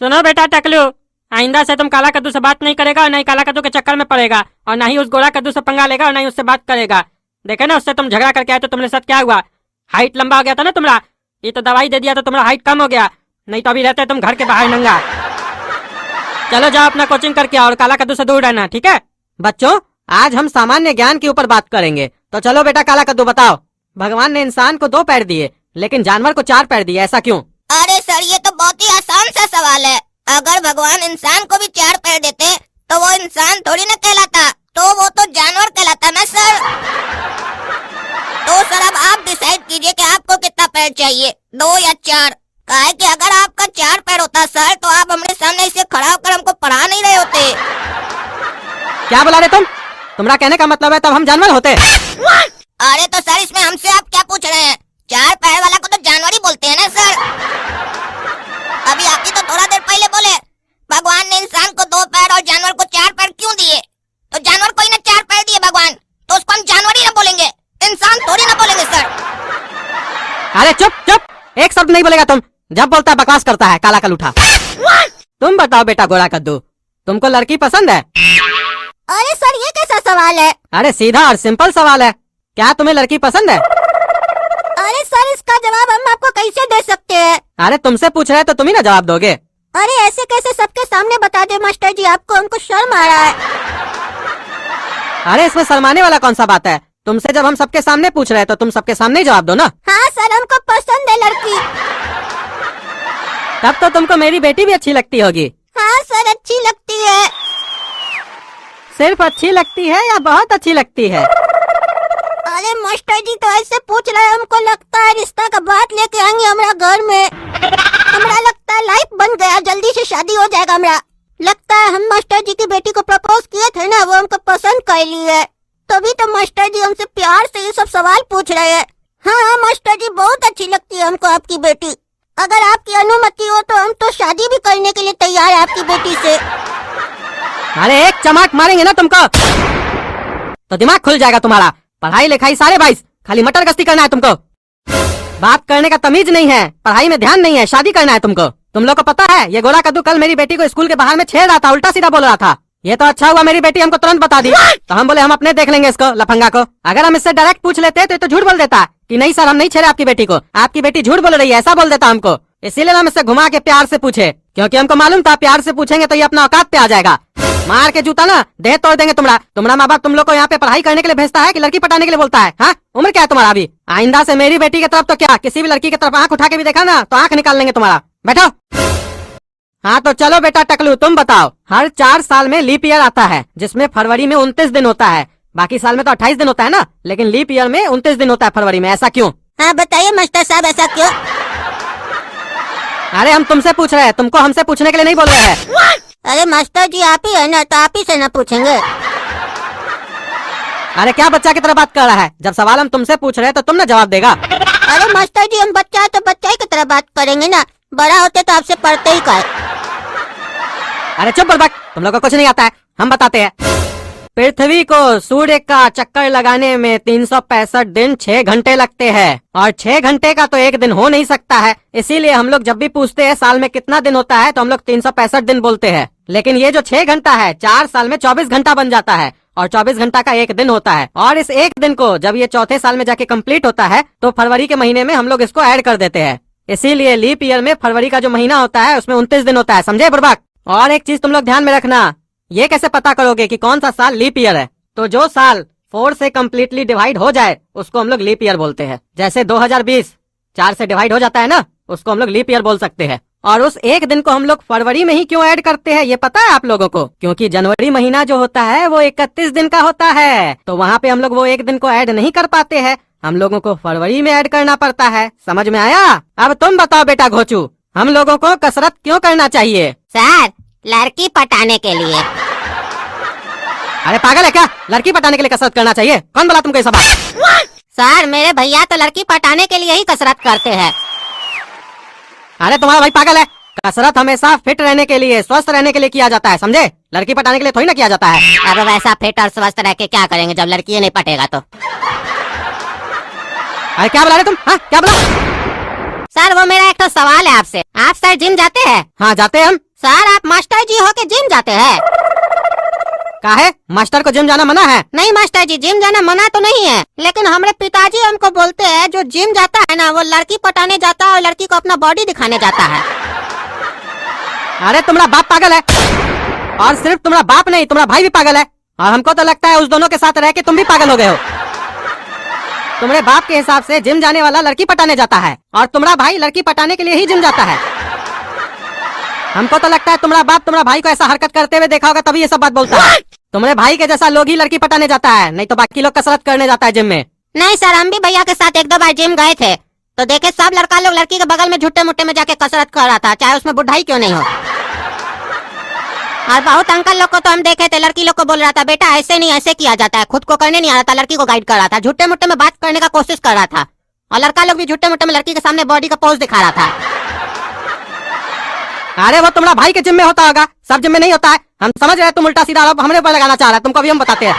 सुनो बेटा टकलू, आइंदा से तुम काला कद्दू से बात नहीं करेगा और नहीं काला कद्दू के चक्कर में पड़ेगा और ना ही उस गोरा कद्दू से पंगा लेगा और ना ही उससे बात करेगा। देखे ना उससे तुम झगड़ा करके आए तो तुम्हारे साथ क्या हुआ, हाइट लंबा हो गया था ना तुम्हारा, ये तो दवाई दे दिया तो तुम्हारा हाइट कम हो गया, नहीं तो अभी रहते तुम घर के बाहर नंगा। चलो जाओ अपना कोचिंग करके आओ और काला कद्दू से दूर रहना, ठीक है। बच्चों, आज हम सामान्य ज्ञान के ऊपर बात करेंगे, तो चलो बेटा काला कद्दू बताओ, भगवान ने इंसान को 2 पैर दिए लेकिन जानवर को 4 पैर दिए, ऐसा क्यों? अरे सर, ये तो बहुत ही आसान सा सवाल है। अगर भगवान इंसान को भी 4 पैर देते तो वो इंसान थोड़ी ना कहलाता, तो वो तो जानवर कहलाता ना सर। तो सर अब आप डिसाइड कीजिए कि आपको कितना पैर चाहिए, 2 या 4। काहे कि अगर आपका 4 पैर होता सर तो आप हमारे सामने इसे खड़ा होकर हमको पढ़ा नहीं रहे होते। क्या बुला रहे तुम? तुम्हारा कहने का मतलब है तब हम जानवर होते? अरे तो सर इसमें हमसे आप क्या पूछ रहे हैं? 4 पैर वाला को तो जानवर ही बोलते हैं ना सर। अभी आप ही तो थोड़ा देर पहले बोले भगवान ने इंसान को 2 पैर और जानवर को 4 पैर क्यों दिए? तो जानवर को ही ना 4 पैर दिए भगवान, तो उसको हम जानवर ही ना बोलेंगे, इंसान थोड़ी ना बोलेंगे सर। अरे चुप चुप, एक शब्द नहीं बोलेगा तुम, जब बोलता है बकवास करता है काला कलूठा। तुम बताओ बेटा गोरा कद्दू, तुमको लड़की पसंद है? अरे सर ये कैसा सवाल है? अरे सीधा और सिंपल सवाल है, क्या तुम्हें लड़की पसंद है? अरे सर इसका जवाब हम आपको कैसे दे सकते हैं? अरे तुमसे पूछ रहे हैं तो तुम ही ना जवाब दोगे। अरे ऐसे कैसे सबके सामने बता दे मास्टर जी, आपको हमको शर्म आ रहा है। अरे इसमें शर्माने वाला कौन सा बात है, तुमसे जब हम सबके सामने पूछ रहे हैं तो तुम सबके सामने ही जवाब दो ना। हाँ सर हमको पसंद है लड़की। तब तो तुमको मेरी बेटी भी अच्छी लगती होगी। हाँ सर अच्छी लगती है। सिर्फ अच्छी लगती है या बहुत अच्छी लगती है? अरे मास्टर जी तो ऐसे पूछ रहे हैं, हमको लगता है रिश्ता का बात लेके आएंगे हमारा घर में। हमारा लगता है लाइफ बन गया, जल्दी से शादी हो जाएगा हमारा। लगता है हम मास्टर जी की बेटी को प्रपोज किए थे ना, वो हमको पसंद कर ली है, तभी तो मास्टर जी हमसे प्यार से ये सब सवाल पूछ रहे हैं। हाँ मास्टर जी बहुत अच्छी लगती है हमको आपकी बेटी, अगर आपकी अनुमति हो तो हम तो शादी भी करने के लिए तैयार है आपकी बेटी से। अरे एक चमाट मारेंगे ना तुमको तो दिमाग खुल जाएगा तुम्हारा। पढ़ाई लिखाई सारे 22, खाली मटर गश्ती करना है तुमको, बात करने का तमीज नहीं है, पढ़ाई में ध्यान नहीं है, शादी करना है तुमको। तुम लोग को पता है ये गोरा कद्दू कल मेरी बेटी को स्कूल के बाहर में छेड़ रहा था, उल्टा सीधा बोल रहा था। ये तो अच्छा हुआ मेरी बेटी हमको तुरंत बता दी, तो हम बोले हम अपने देख लेंगे इसको लफंगा को। अगर हम इससे डायरेक्ट पूछ लेते तो ये तो झूठ बोल देता कि नहीं सर हम नहीं छेड़े आपकी बेटी को, आपकी बेटी झूठ बोल रही है, ऐसा बोल देता हमको। इसीलिए हम इससे घुमा के प्यार से पूछे, क्योंकि हमको मालूम था प्यार से पूछेंगे तो ये अपना औकात पे आ जाएगा। मार के जूता ना देह तोड़ देंगे तुम्हारा माँ बाप तुम लोग को यहाँ पे पढ़ाई करने के लिए भेजता है कि लड़की पटाने के लिए बोलता है? हाँ उम्र क्या है तुम्हारा अभी? आइंदा से मेरी बेटी की तरफ तो क्या किसी भी लड़की की तरफ आंख उठा के भी देखा ना तो आंख निकाल लेंगे तुम्हारा। बैठो। हाँ तो चलो बेटा टकलू तुम बताओ, हर 4 साल में लीप ईयर आता है जिसमें फरवरी में 29 दिन होता है, बाकी साल में तो 28 दिन होता है ना, लेकिन लीप ईयर में 29 दिन होता है फरवरी में, ऐसा क्यों? हाँ बताइए मास्टर साहब ऐसा क्यों? अरे हम तुमसे पूछ रहे हैं, तुमको हमसे पूछने के लिए नहीं बोल रहे हैं। अरे मास्टर जी आप ही है ना, तो आप ही से ना पूछेंगे। अरे क्या बच्चा की तरह बात कर रहा है, जब सवाल हम तुमसे पूछ रहे हैं तो तुम ना जवाब देगा। अरे मास्टर जी हम बच्चा है तो बच्चा ही की तरह बात करेंगे ना, बड़ा होते तो आपसे पढ़ते ही का। अरे चुप बड़बक, तुम लोग को कुछ नहीं आता है, हम बताते हैं। पृथ्वी को सूर्य का चक्कर लगाने में 365 दिन 6 घंटे लगते हैं, और 6 घंटे का तो एक दिन हो नहीं सकता है, इसीलिए हम लोग जब भी पूछते हैं साल में कितना दिन होता है तो हम लोग 365 दिन बोलते हैं। लेकिन ये जो 6 घंटा है 4 साल में 24 घंटा बन जाता है, और 24 घंटा का एक दिन होता है, और इस एक दिन को जब ये चौथे साल में जाके कंप्लीट होता है तो फरवरी के महीने में हम लोग इसको ऐड कर देते हैं। इसीलिए लीप ईयर में फरवरी का जो महीना होता है उसमें 29 दिन होता है, समझे बुड़बक? और एक चीज तुम लोग ध्यान में रखना, ये कैसे पता करोगे कि कौन सा साल लीप ईयर है? तो जो साल 4 से कम्प्लीटली डिवाइड हो जाए उसको हम लोग लीप ईयर बोलते हैं। जैसे 2020 4 से डिवाइड हो जाता है ना, उसको हम लोग लीप ईयर बोल सकते हैं। और उस एक दिन को हम लोग फरवरी में ही क्यों ऐड करते हैं ये पता है आप लोगों को? क्योंकि जनवरी महीना जो होता है वो 31 दिन का होता है, तो वहाँ पे हम लोग वो एक दिन को ऐड नहीं कर पाते हैं, हम लोगों को फरवरी में ऐड करना पड़ता है। समझ में आया? अब तुम बताओ बेटा घोचू, हम लोगों को कसरत क्यों करना चाहिए? सर लड़की पटाने के लिए। अरे पागल है क्या, लड़की पटाने के लिए कसरत करना चाहिए? कौन बोला तुमको ये सब बात? सर मेरे भैया तो लड़की पटाने के लिए ही कसरत करते हैं। अरे तुम्हारा भाई पागल है, कसरत हमेशा फिट रहने के लिए, स्वस्थ रहने के लिए किया जाता है, समझे? लड़की पटाने के लिए थोड़ी ना किया जाता है। अब वैसा फिट और स्वस्थ रह के क्या करेंगे जब लड़की नहीं पटेगा तो? अरे क्या बुला रहे तुम? हाँ क्या बुला? सर वो मेरा एक तो सवाल है आपसे, आप सर जिम जाते हैं? हाँ जाते हैं हम। सर आप मास्टर जी होके जिम जाते हैं? काहे मास्टर को जिम जाना मना है? नहीं मास्टर जी, जिम जाना मना तो नहीं है, लेकिन हमारे पिताजी हमको बोलते हैं जो जिम जाता है ना वो लड़की पटाने जाता है और लड़की को अपना बॉडी दिखाने जाता है। अरे तुम्हारा बाप पागल है, और सिर्फ तुम्हारा बाप नहीं तुम्हारा भाई भी पागल है, और हमको तो लगता है उस दोनों के साथ रह के तुम भी पागल हो गए हो। तुम्हारे बाप के हिसाब से जिम जाने वाला लड़की पटाने जाता है और तुम्हारा भाई लड़की पटाने के लिए ही जिम जाता है। हमको तो लगता है तुम्हारा बाप तुम्हारा भाई को ऐसा हरकत करते हुए देखा होगा तभी ये सब बात बोलता है। तुम्हारे भाई के जैसा लोग ही लड़की पटाने जाता है, नहीं तो बाकी लोग कसरत करने जाता है जिम में। नहीं सर, हम भी भैया के साथ एक दो बार जिम गए थे तो देखे सब लड़का लोग लड़की के बगल में झुट्टे मुट्टे में जाके कसरत कर रहा था, चाहे उसमें बुढ़ाई क्यों नहीं हो। और बहुत अंकल लोग को तो हम देखे थे लड़की लोग को बोल रहा था बेटा ऐसे नहीं ऐसे किया जाता है, खुद को करने नहीं आ रहा था, लड़की को गाइड कर रहा था, झुट्टे मुट्टे में बात करने का कोशिश कर रहा था, और लड़का लोग भी झुट्टे मुट्टे में लड़की के सामने बॉडी का पोज दिखा रहा था। अरे वो तुम्हारा भाई के जिम में होता होगा, सब जिम में नहीं होता है। हम समझ रहे तुम उल्टा सीधा आरोप हमरे ऊपर लगाना चाह रहा है, तुमको भी हम बताते हैं।